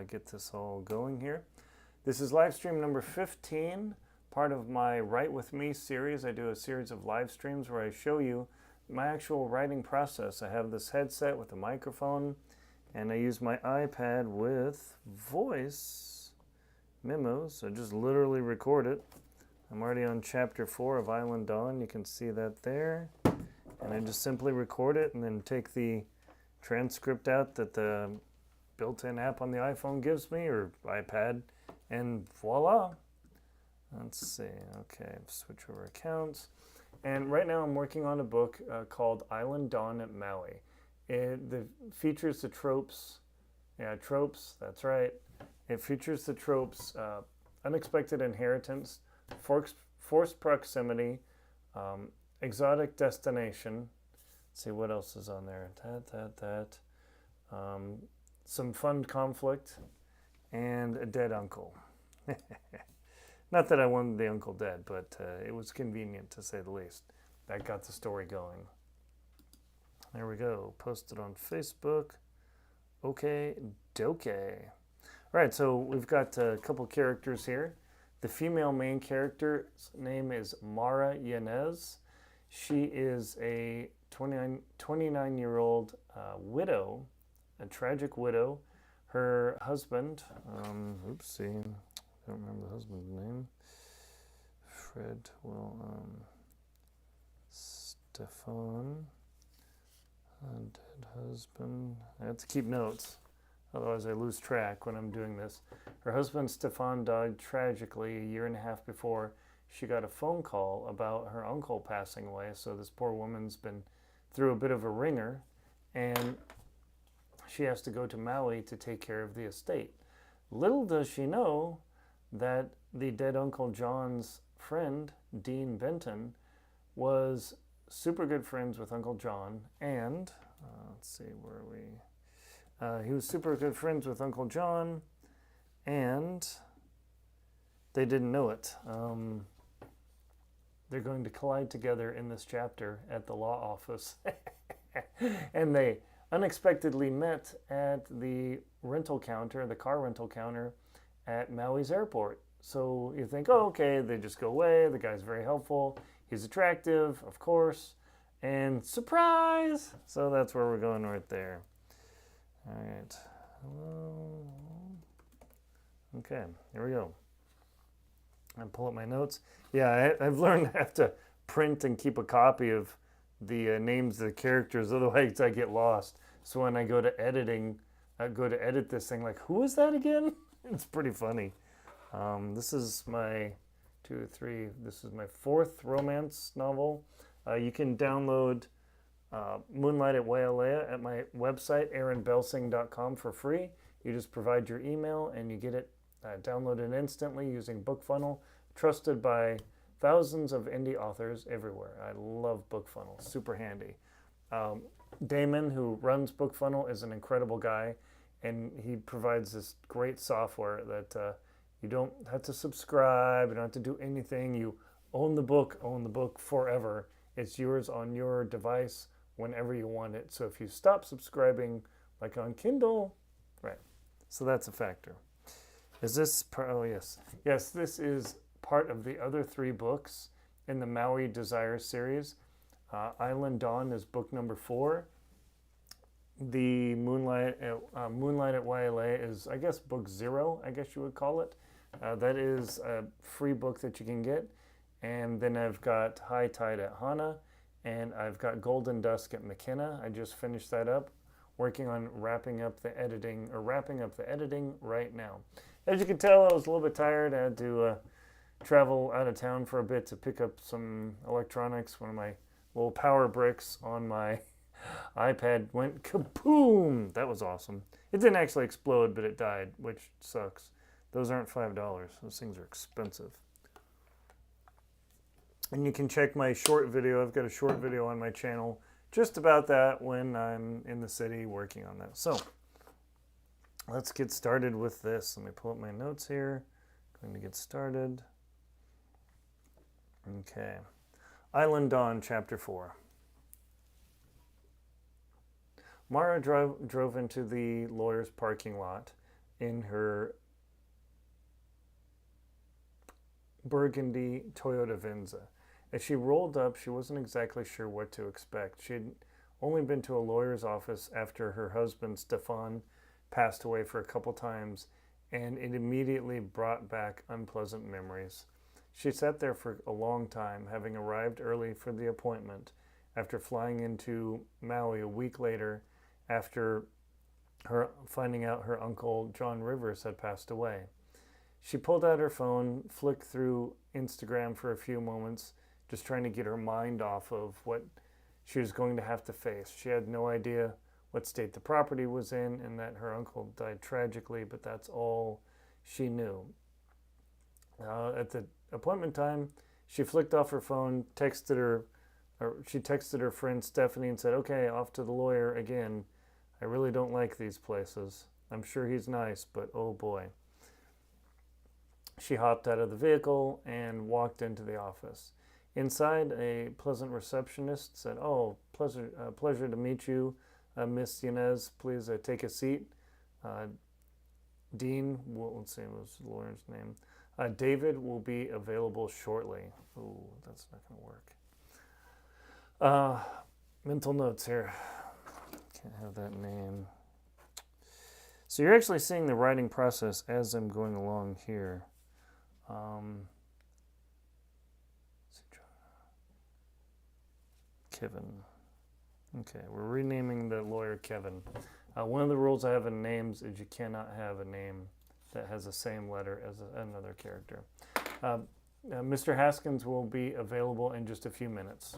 get this all going here. This is live stream number 15, part of my Write With Me series. I do a series of live streams where I show you my actual writing process. I have this headset with a microphone, and I use my iPad with voice memos. So just literally record it. I'm already on chapter 4 of Island Dawn. You can see that there. And I just simply record it and then take the transcript out that the built-in app on the iPhone gives me, or iPad, and voila. Let's see. Okay, switch over accounts. And right now I'm working on a book called Island Dawn at Maui. It features the tropes. Yeah, tropes, that's right. It features the tropes, unexpected inheritance, forced proximity, exotic destination. Let's see what else is on there. Some fun conflict, and a dead uncle. Not that I wanted the uncle dead, but it was convenient to say the least. That got the story going. There we go. Posted on Facebook. Okay, doke. All right, so we've got a couple characters here. The female main character's name is Mara Yanez. She is a 29-year-old widow, a tragic widow. Her husband, oopsie, I don't remember the husband's name. Fred, Stefan, dead husband. I have to keep notes, otherwise I lose track when I'm doing this. Her husband, Stefan, died tragically a year and a half before she got a phone call about her uncle passing away. So this poor woman's been through a bit of a ringer, and she has to go to Maui to take care of the estate. Little does she know that the dead Uncle John's friend, Dean Benton, was super good friends with Uncle John, and let's see, where are we? He was super good friends with Uncle John, and they didn't know it. They're going to collide together in this chapter at the law office. And they unexpectedly met at the rental counter, the car rental counter at Maui's airport. So you think, oh, okay, they just go away. The guy's very helpful. He's attractive, of course. And surprise! So that's where we're going right there. All right. Hello. Okay, here we go. And pull up my notes. Yeah, I've learned I have to print and keep a copy of the names of the characters, otherwise I get lost. So when I go to editing, I go to edit this thing, like, who is that again? It's pretty funny. This is my this is my 4th romance novel. You can download Moonlight at Wailea at my website, aaronbelsing.com, for free. You just provide your email and you get it downloaded instantly using BookFunnel, trusted by thousands of indie authors everywhere. I love BookFunnel, super handy. Damon, who runs BookFunnel, is an incredible guy, and he provides this great software that you don't have to subscribe, you don't have to do anything. You own the book forever. It's yours on your device whenever you want it. So if you stop subscribing, like on Kindle, right, so that's a factor. Is this part? Oh, yes. Yes, this is part of the other 3 books in the Maui Desire series. Island Dawn is book number 4. The Moonlight at Wailea is, I guess, book 0, I guess you would call it. That is a free book that you can get. And then I've got High Tide at Hana, and I've got Golden Dusk at McKenna. I just finished that up, working on wrapping up the editing right now. As you can tell, I was a little bit tired. I had to travel out of town for a bit to pick up some electronics. One of my little power bricks on my iPad went kaboom! That was awesome. It didn't actually explode, but it died, which sucks. Those aren't $5. Those things are expensive. And you can check my short video. I've got a short video on my channel just about that when I'm in the city working on that. So let's get started with this. Let me pull up my notes here. Going to get started. Okay. Island Dawn, Chapter 4. Mara drove into the lawyer's parking lot in her burgundy Toyota Venza. As she rolled up, she wasn't exactly sure what to expect. She had only been to a lawyer's office after her husband, Stefan, passed away for a couple times, and it immediately brought back unpleasant memories. She sat there for a long time, having arrived early for the appointment after flying into Maui a week later after her finding out her uncle John Rivers had passed away. She pulled out her phone, flicked through Instagram for a few moments, just trying to get her mind off of what she was going to have to face. She had no idea what state the property was in and that her uncle died tragically, but that's all she knew. At the appointment time, she flicked off her phone, she texted her friend Stephanie and said, "Okay, off to the lawyer again. I really don't like these places. I'm sure he's nice, but oh boy." She hopped out of the vehicle and walked into the office. Inside, a pleasant receptionist said, "Oh, pleasure to meet you, Miss Yanez. Please take a seat." Dean, let's see, what was the lawyer's name? David will be available shortly. Ooh, that's not going to work. Mental notes here. Can't have that name. So you're actually seeing the writing process as I'm going along here. Kevin. Okay, we're renaming the lawyer Kevin. One of the rules I have in names is you cannot have a name that has the same letter as another character. Mr. Haskins will be available in just a few minutes.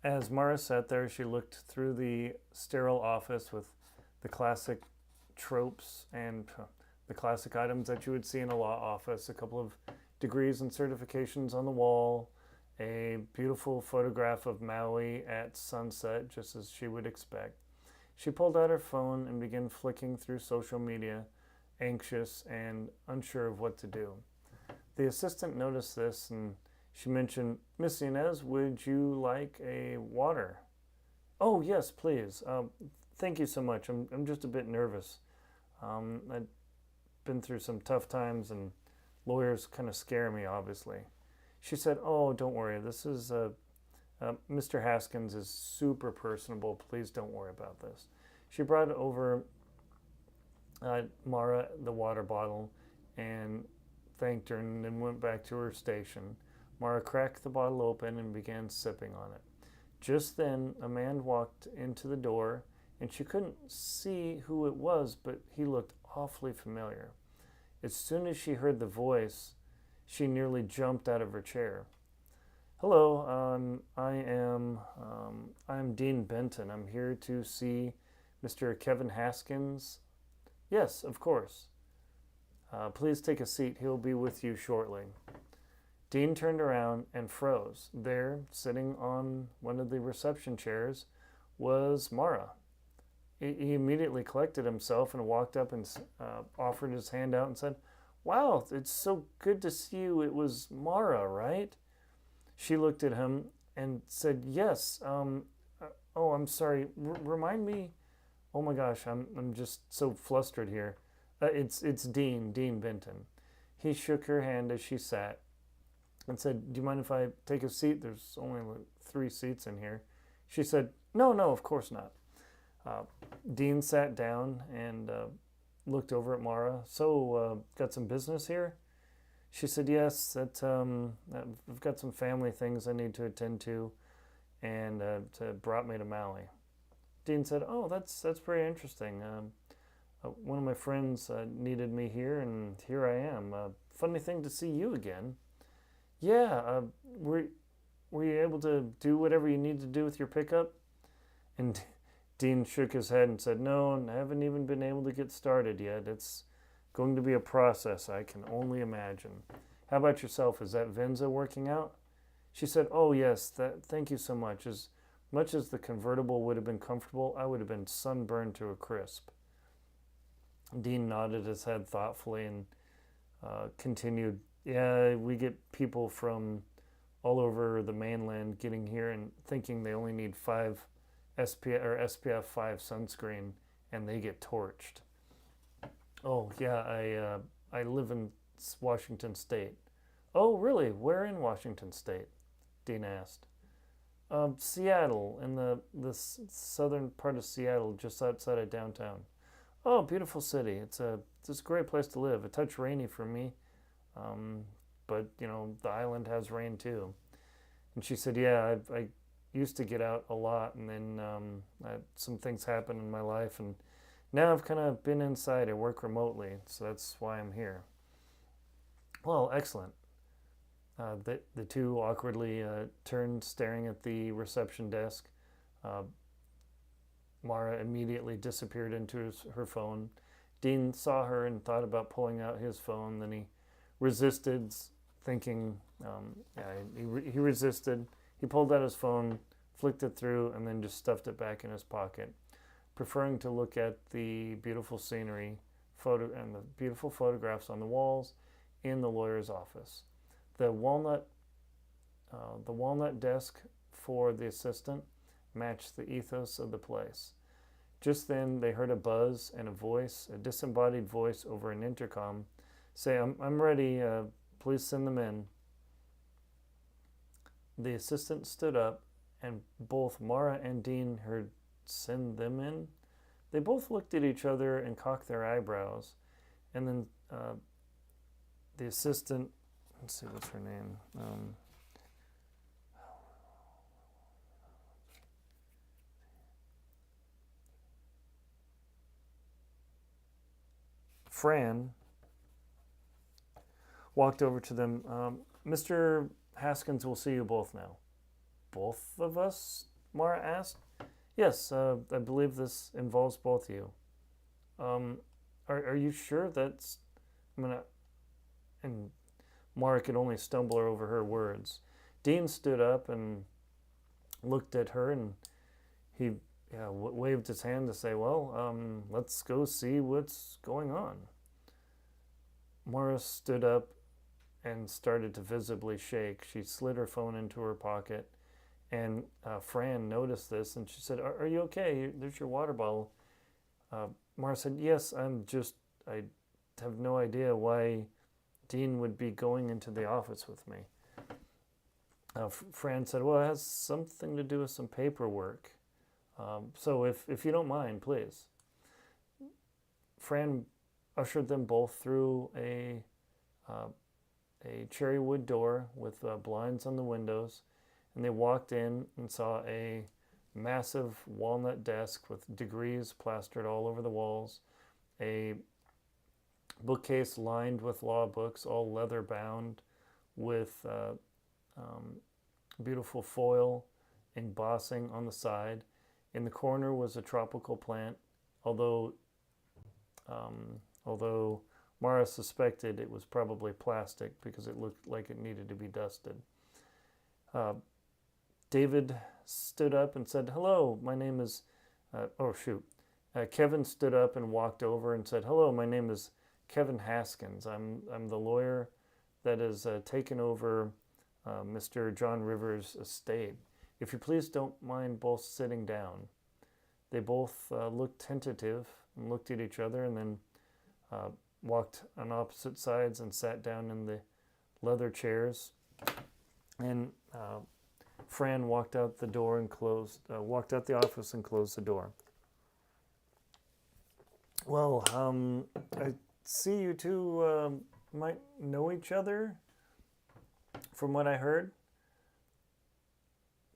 As Mara sat there, she looked through the sterile office with the classic tropes and the classic items that you would see in a law office. A couple of degrees and certifications on the wall, a beautiful photograph of Maui at sunset, just as she would expect. She pulled out her phone and began flicking through social media, anxious and unsure of what to do. The assistant noticed this and she mentioned, "Miss Inez, would you like a water?" "Oh, yes, please. Thank you so much. I'm just a bit nervous. I've been through some tough times and lawyers kind of scare me, obviously." She said, "Oh, don't worry. This is Mr. Haskins is super personable. Please don't worry about this." She brought over Mara the water bottle and thanked her and then went back to her station. Mara cracked the bottle open and began sipping on it. Just then, a man walked into the door, and she couldn't see who it was, but he looked awfully familiar. As soon as she heard the voice, she nearly jumped out of her chair. "Hello, I'm Dean Benton. I'm here to see Mr. Kevin Haskins." "Yes, of course." Please take a seat. He'll be with you shortly." Dean turned around and froze. There, sitting on one of the reception chairs, was Mara. He immediately collected himself and walked up and offered his hand out and said, "Wow, it's so good to see you. It was Mara, right?" She looked at him and said, "Yes. Oh, I'm sorry. Remind me. Oh my gosh, I'm just so flustered here. It's Dean Benton." He shook her hand as she sat and said, "Do you mind if I take a seat? There's only like 3 seats in here." She said, No, of course not." Dean sat down and looked over at Mara. "So, got some business here?" She said, "Yes, that I've got some family things I need to attend to, and it brought me to Maui." Dean said, "Oh, that's pretty interesting. One of my friends needed me here, and here I am. Funny thing to see you again." "Yeah, were you able to do whatever you need to do with your pickup?" And Dean shook his head and said, "No, I haven't even been able to get started yet. It's going to be a process, I can only imagine. How about yourself? Is that Venza working out?" She said, "Oh, yes, thank you so much. As much as the convertible would have been comfortable, I would have been sunburned to a crisp." Dean nodded his head thoughtfully and continued, "Yeah, we get people from all over the mainland getting here and thinking they only need 5 SPF 5 sunscreen, and they get torched. Oh, yeah, I live in Washington State. Oh, really? Where in Washington State? Dean asked. Seattle, in the southern part of Seattle, just outside of downtown. Oh, beautiful city. It's a great place to live. A touch rainy for me, um, but the island has rain too. And she said, "Yeah, I used to get out a lot, and then some things happened in my life, and now I've kind of been inside. I work remotely, so that's why I'm here." Well, excellent. The two awkwardly turned, staring at the reception desk. Uh, Mara immediately disappeared into her phone. Dean saw her and thought about pulling out his phone. Then he resisted, thinking, yeah, he resisted. He pulled out his phone, flicked it through, and then just stuffed it back in his pocket, preferring to look at the beautiful scenery and the beautiful photographs on the walls in the lawyer's office. The walnut desk for the assistant matched the ethos of the place. Just then they heard a buzz and a disembodied voice over an intercom say, I'm ready, please send them in. The assistant stood up, and both Mara and Dean heard send them in. They both looked at each other and cocked their eyebrows, and then the assistant, let's see, what's her name? Fran walked over to them. Mr. Haskins will see you both now. Both of us? Mara asked. Yes, I believe this involves both of you. Are you sure that's... And Mara could only stumble over her words. Dean stood up and looked at her, and he waved his hand to say, well, let's go see what's going on. Mara stood up and started to visibly shake. She slid her phone into her pocket, and Fran noticed this, and she said, are you okay? There's your water bottle. Mara said, yes, I have no idea why Dean would be going into the office with me. Fran said, well, it has something to do with some paperwork. So if you don't mind, please. Fran ushered them both through a cherry wood door with blinds on the windows, and they walked in and saw a massive walnut desk with degrees plastered all over the walls, a bookcase lined with law books, all leather bound, with beautiful foil embossing on the side. In the corner was a tropical plant, although Mara suspected it was probably plastic because it looked like it needed to be dusted. David stood up and said, hello, my name is... Kevin stood up and walked over and said, hello, my name is Kevin Haskins. I'm the lawyer that has taken over Mr. John Rivers' estate. If you please don't mind both sitting down. They both looked tentative and looked at each other, and then walked on opposite sides and sat down in the leather chairs. And Fran walked out the door and walked out the office and closed the door. Well, I see you two might know each other, from what I heard.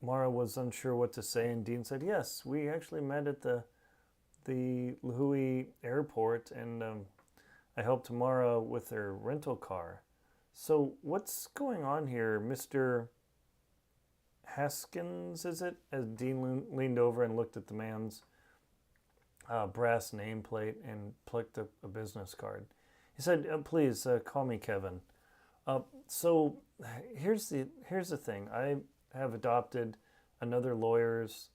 Mara was unsure what to say, and Dean said, yes, we actually met at the Lihue airport, and I helped Mara with her rental car. So what's going on here, Mr. Haskins, is it? As Dean leaned over and looked at the man's brass nameplate and plucked up a business card. He said, please call me Kevin. So here's the thing. I have adopted another lawyer's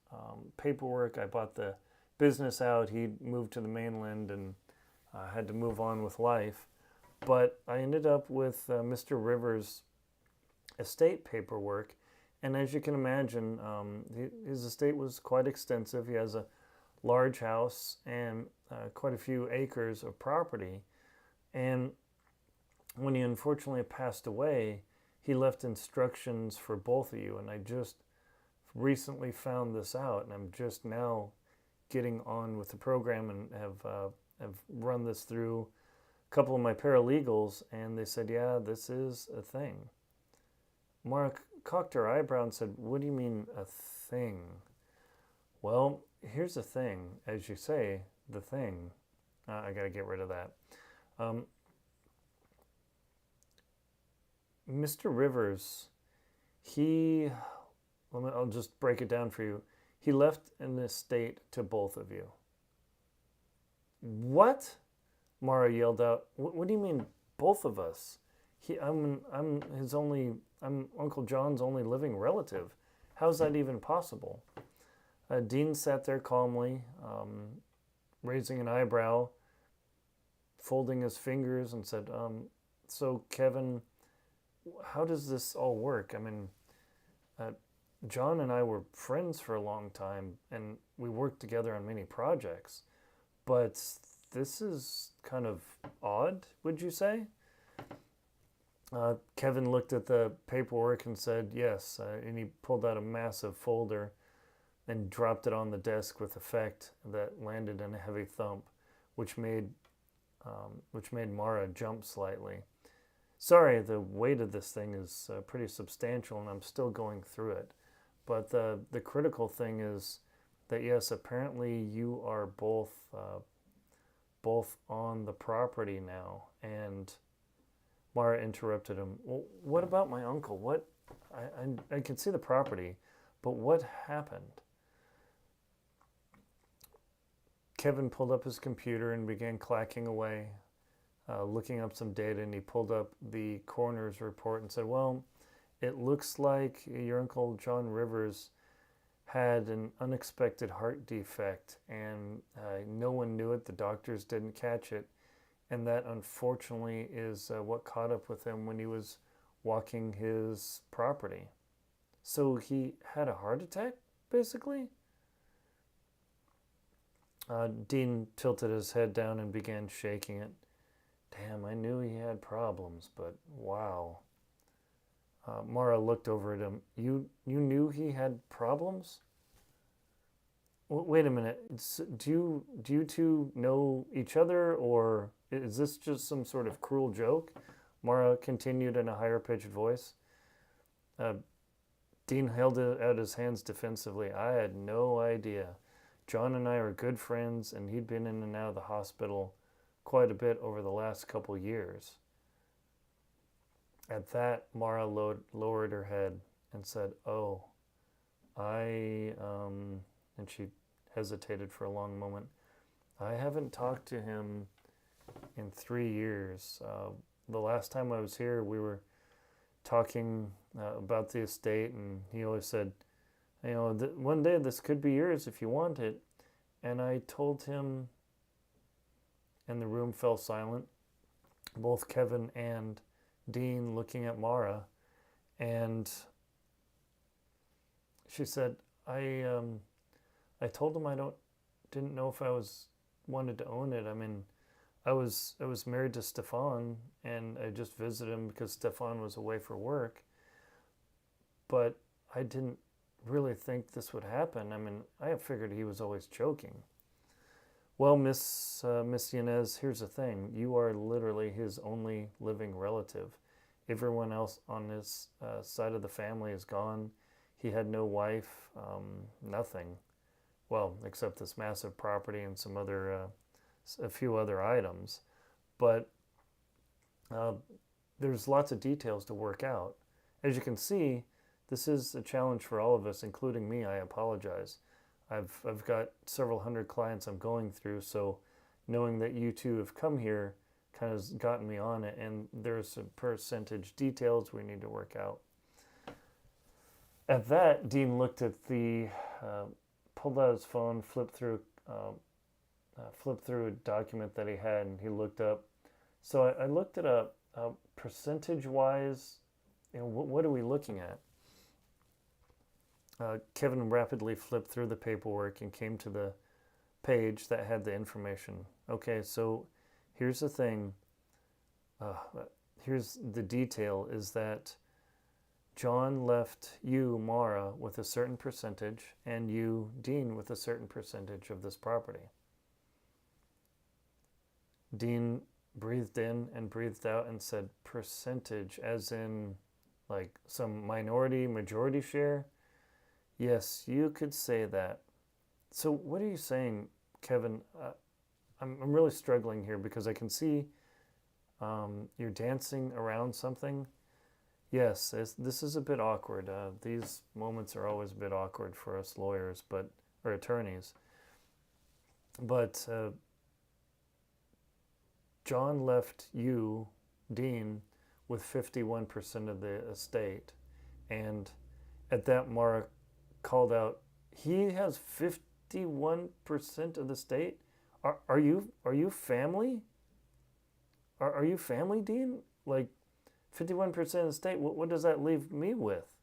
paperwork. I bought the business out. He moved to the mainland and had to move on with life. But I ended up with Mr. Rivers' estate paperwork. And as you can imagine, his estate was quite extensive. He has a large house, and quite a few acres of property. And when he unfortunately passed away, he left instructions for both of you. And I just recently found this out, and I'm just now getting on with the program and have run this through a couple of my paralegals, and they said, yeah, this is a thing. Mara cocked her eyebrow and said, what do you mean a thing? Well, here's the thing. As you say, the thing. I got to get rid of that. Mr. Rivers, I'll just break it down for you. He left an estate to both of you. What? Mara yelled out. What do you mean, both of us? I'm Uncle John's only living relative. How's that even possible? Dean sat there calmly, raising an eyebrow, folding his fingers, and said, so Kevin, how does this all work? I mean, John and I were friends for a long time, and we worked together on many projects, but this is kind of odd, would you say? Kevin looked at the paperwork and said yes, and he pulled out a massive folder and dropped it on the desk with effect that landed in a heavy thump, which made Mara jump slightly. Sorry, the weight of this thing is pretty substantial, and I'm still going through it. But the critical thing is that, yes, apparently you are both on the property now. And Mara interrupted him. Well, what about my uncle? What? I can see the property, but what happened? Kevin pulled up his computer and began clacking away, looking up some data, and he pulled up the coroner's report and said, well, it looks like your Uncle John Rivers had an unexpected heart defect, and no one knew it. The doctors didn't catch it, and that unfortunately is what caught up with him when he was walking his property. So he had a heart attack, basically? Dean tilted his head down and began shaking it. Damn, I knew he had problems, but wow. Mara looked over at him. You knew he had problems? Wait a minute. Do you two know each other, or is this just some sort of cruel joke? Mara continued in a higher pitched voice. Dean held out his hands defensively. I had no idea. John and I are good friends, and he'd been in and out of the hospital quite a bit over the last couple years. At that, Mara lowered her head and said, oh, and she hesitated for a long moment. I haven't talked to him in 3 years. The last time I was here, we were talking about the estate, and he always said, one day this could be yours if you want it. And I told him, and the room fell silent, both Kevin and Dean looking at Mara, and she said, I told him I didn't know if I wanted to own it. I mean, I was married to Stefan, and I just visited him because Stefan was away for work, but I didn't really think this would happen. I mean, I figured he was always joking. Well, Miss Yanez, here's the thing. You are literally his only living relative. Everyone else on his side of the family is gone. He had no wife, nothing. Well, except this massive property and some other, a few other items. But there's lots of details to work out. As you can see, this is a challenge for all of us, including me. I apologize. I've got several hundred clients I'm going through, so knowing that you two have come here kind of has gotten me on it, and there's some percentage details we need to work out. At that, Dean looked at pulled out his phone, flipped through a document that he had, and he looked up. So I looked it up. Percentage-wise, what are we looking at? Kevin rapidly flipped through the paperwork and came to the page that had the information. Okay, so here's the thing. Here's the detail, is that John left you, Mara, with a certain percentage, and you, Dean, with a certain percentage of this property. Dean breathed in and breathed out and said percentage, as in like some minority, majority share? Yes, you could say that. So what are you saying, Kevin? I'm really struggling here because I can see you're dancing around something. Yes, this is a bit awkward. These moments are always a bit awkward for us lawyers, or attorneys. But John left you, Dean, with 51% of the estate, and at that, Mara called out, "He has 51% of the estate? Are you family? Are you family, Dean? Like 51% of the estate? What does that leave me with?"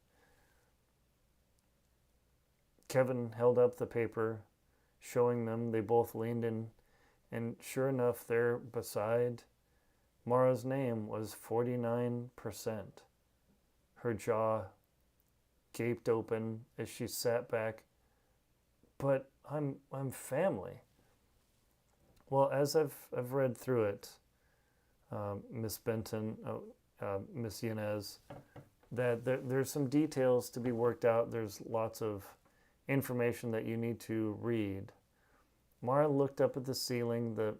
Kevin held up the paper, showing them. They both leaned in, and sure enough, there beside Mara's name was 49%. Her jaw gaped open as she sat back. "But I'm family." Well, as I've read through it, Miss Benton, Miss Yanez, that there's some details to be worked out. There's lots of information that you need to read. Mara looked up at the ceiling, the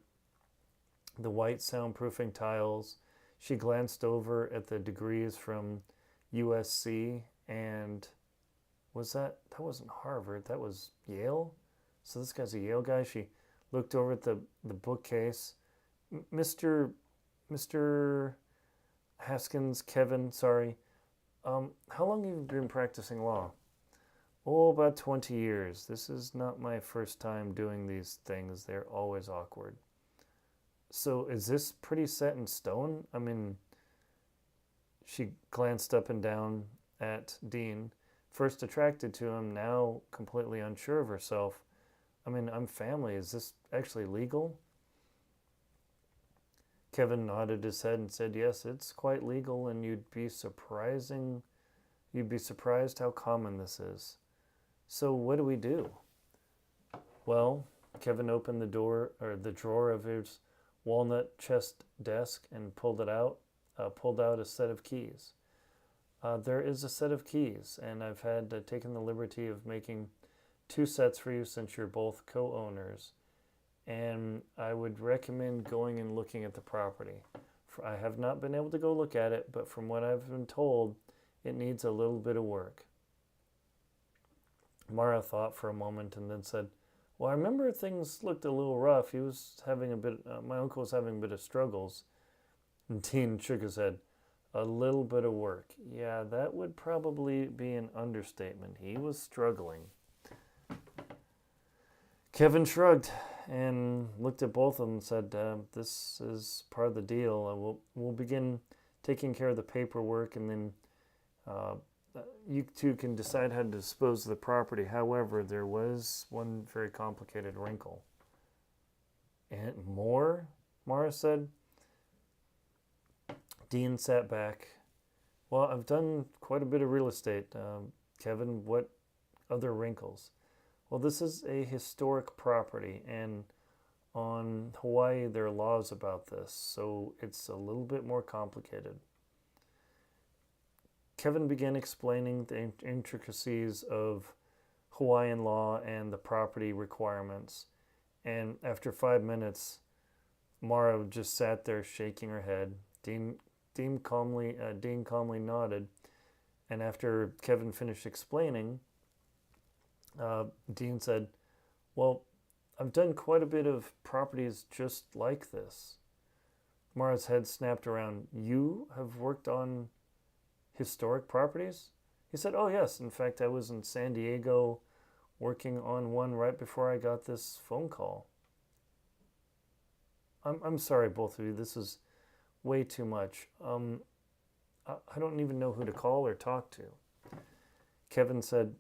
white soundproofing tiles. She glanced over at the degrees from USC, and that wasn't Harvard, that was Yale? So this guy's a Yale guy. She looked over at the bookcase. Mr. Haskins, Kevin, sorry. How long have you been practicing law? Oh, about 20 years. This is not my first time doing these things. They're always awkward. So is this pretty set in stone? I mean, she glanced up and down at Dean, first attracted to him, now completely unsure of herself. I mean, I'm family. Is this actually legal? Kevin nodded his head and said, "Yes, it's quite legal, and you'd be surprised how common this is. So what do we do?" Well, Kevin opened the drawer of his walnut chest desk and pulled out a set of keys. There is a set of keys, and I've taken the liberty of making 2 sets for you since you're both co-owners. And I would recommend going and looking at the property. I have not been able to go look at it, but from what I've been told, it needs a little bit of work. Mara thought for a moment and then said, "Well, I remember things looked a little rough. He was having my uncle was having a bit of struggles." And Dean shook his head. "A little bit of work. Yeah, that would probably be an understatement. He was struggling." Kevin shrugged and looked at both of them and said, "This is part of the deal. We'll begin taking care of the paperwork, and then you two can decide how to dispose of the property. However, there was one very complicated wrinkle." "And more?" Mara said. Dean sat back. "Well, I've done quite a bit of real estate. Kevin, what other wrinkles?" "Well, this is a historic property, and on Hawaii there are laws about this, so it's a little bit more complicated." Kevin began explaining the intricacies of Hawaiian law and the property requirements, and after 5 minutes, Mara just sat there shaking her head. Dean calmly nodded, and after Kevin finished explaining, Dean said, "Well, I've done quite a bit of properties just like this." Mara's head snapped around. "You have worked on historic properties?" He said, "Oh, yes. In fact, I was in San Diego working on one right before I got this phone call." I'm sorry, both of you. This is way too much. I don't even know who to call or talk to." Kevin said,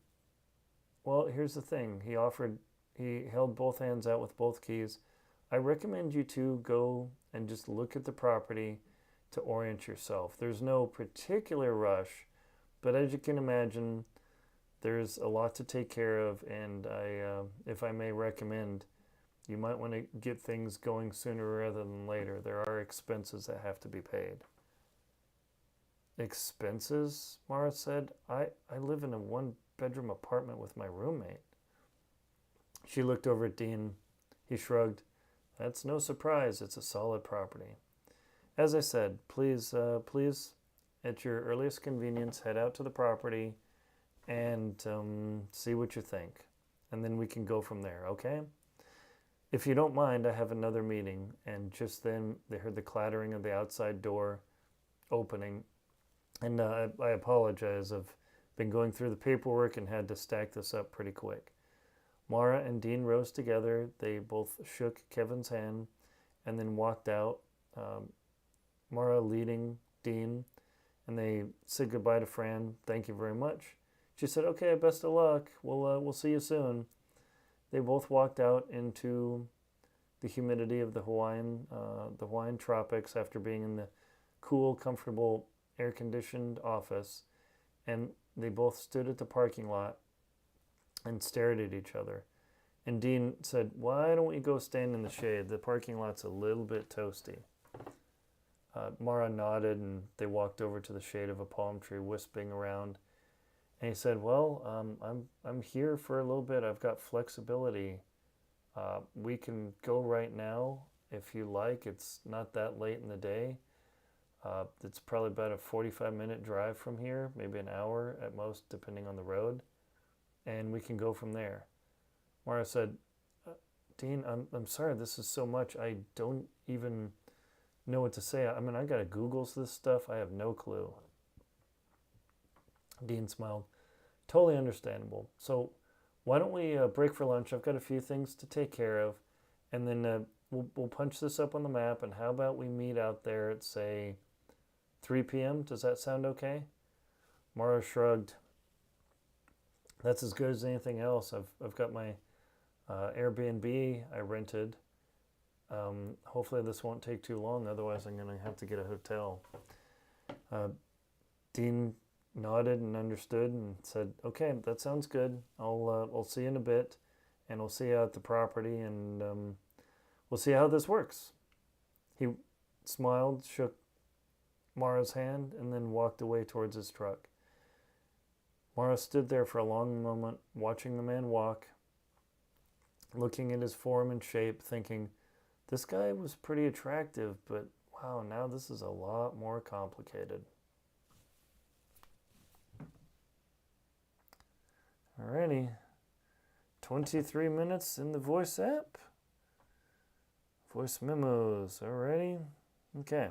"Well, here's the thing." He offered he held both hands out with both keys. I recommend you to go and just look at the property to orient yourself. There's no particular rush, but as you can imagine, there's a lot to take care of, and if I may recommend, you might want to get things going sooner rather than later. There are expenses that have to be paid. Expenses? Mara said. I live in a one-bedroom apartment with my roommate. She looked over at Dean. He shrugged. That's no surprise. It's a solid property. As I said, please, at your earliest convenience, head out to the property and see what you think. And then we can go from there, okay? If you don't mind, I have another meeting. And just then, they heard the clattering of the outside door opening. And I apologize. I've been going through the paperwork and had to stack this up pretty quick. Mara and Dean rose together. They both shook Kevin's hand and then walked out. Mara leading Dean, and they said goodbye to Fran. Thank you very much. She said, "Okay, best of luck. We'll see you soon." They both walked out into the humidity of the Hawaiian tropics after being in the cool, comfortable, air-conditioned office, and they both stood at the parking lot and stared at each other. And Dean said, "Why don't we go stand in the shade? The parking lot's a little bit toasty." Mara nodded, and they walked over to the shade of a palm tree, wisping around. And he said, "Well, I'm here for a little bit. I've got flexibility. We can go right now if you like. It's not that late in the day. It's probably about a 45-minute drive from here, maybe an hour at most, depending on the road. And we can go from there." Mara said, "Dean, I'm sorry. This is so much. I don't even know what to say. I mean, I got to Google this stuff. I have no clue." Dean smiled. "Totally understandable. So why don't we break for lunch? I've got a few things to take care of. And then we'll punch this up on the map. And how about we meet out there at, say, 3 p.m.? Does that sound okay?" Mara shrugged. "That's as good as anything else. I've got my Airbnb I rented. Hopefully this won't take too long. Otherwise, I'm going to have to get a hotel." Dean nodded and understood and said, "Okay, that sounds good. I'll see you in a bit, and we'll see you at the property, and we'll see how this works." He smiled, shook Mara's hand, and then walked away towards his truck. Mara stood there for a long moment, watching the man walk, looking at his form and shape, thinking, this guy was pretty attractive, but wow, now this is a lot more complicated. Alrighty, 23 minutes in the voice app. Voice memos, alrighty. Okay,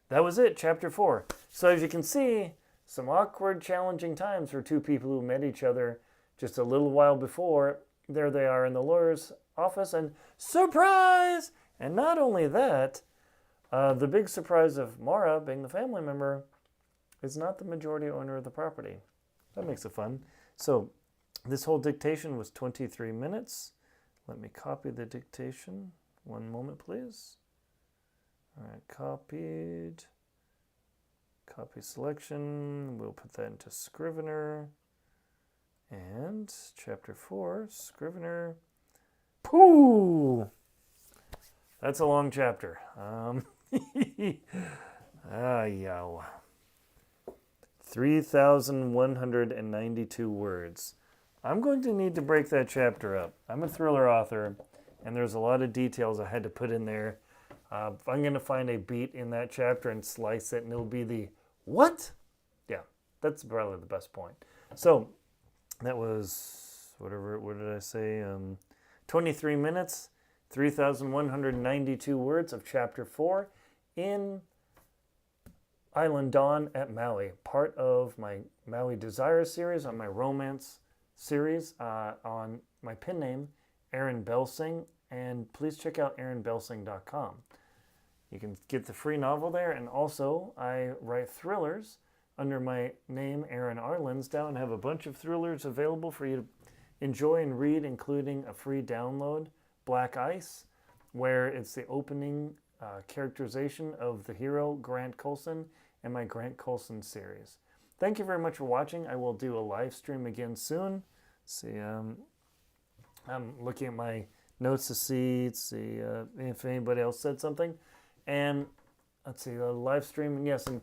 that was it, chapter 4. So as you can see, some awkward, challenging times for two people who met each other just a little while before. There they are in the lawyer's office, and surprise! And not only that, the big surprise of Mara, being the family member, is not the majority owner of the property. That makes it fun. So this whole dictation was 23 minutes. Let me copy the dictation. One moment, please. All right, copied. Copy selection. We'll put that into Scrivener. And chapter 4, Scrivener. Pooh! That's a long chapter. Yow. 3,192 words. I'm going to need to break that chapter up. I'm a thriller author, and there's a lot of details I had to put in there. I'm going to find a beat in that chapter and slice it, and it'll be the what? Yeah, that's probably the best point. So that was, what did I say? 23 minutes, 3,192 words of chapter 4 in Island Dawn at Maui, part of my Maui Desire Series, on my romance series, on my pen name, Aaron Belsing, and please check out aaronbelsing.com. You can get the free novel there, and also I write thrillers under my name, Aaron R. Linsdau, and have a bunch of thrillers available for you to enjoy and read, including a free download, Black Ice, where it's the opening characterization of the hero Grant Colson and my Grant Colson series. Thank you very much for watching. I will do a live stream again soon. See, I'm looking at my notes to see if anybody else said something. And let's see, the live stream, yes, and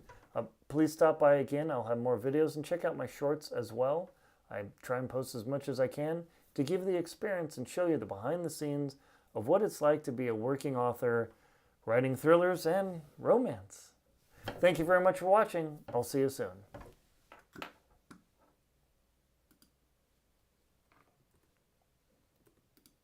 please stop by again. I'll have more videos, and check out my shorts as well. I try and post as much as I can to give you the experience and show you the behind the scenes of what it's like to be a working author writing thrillers and romance. Thank you very much for watching. I'll see you soon.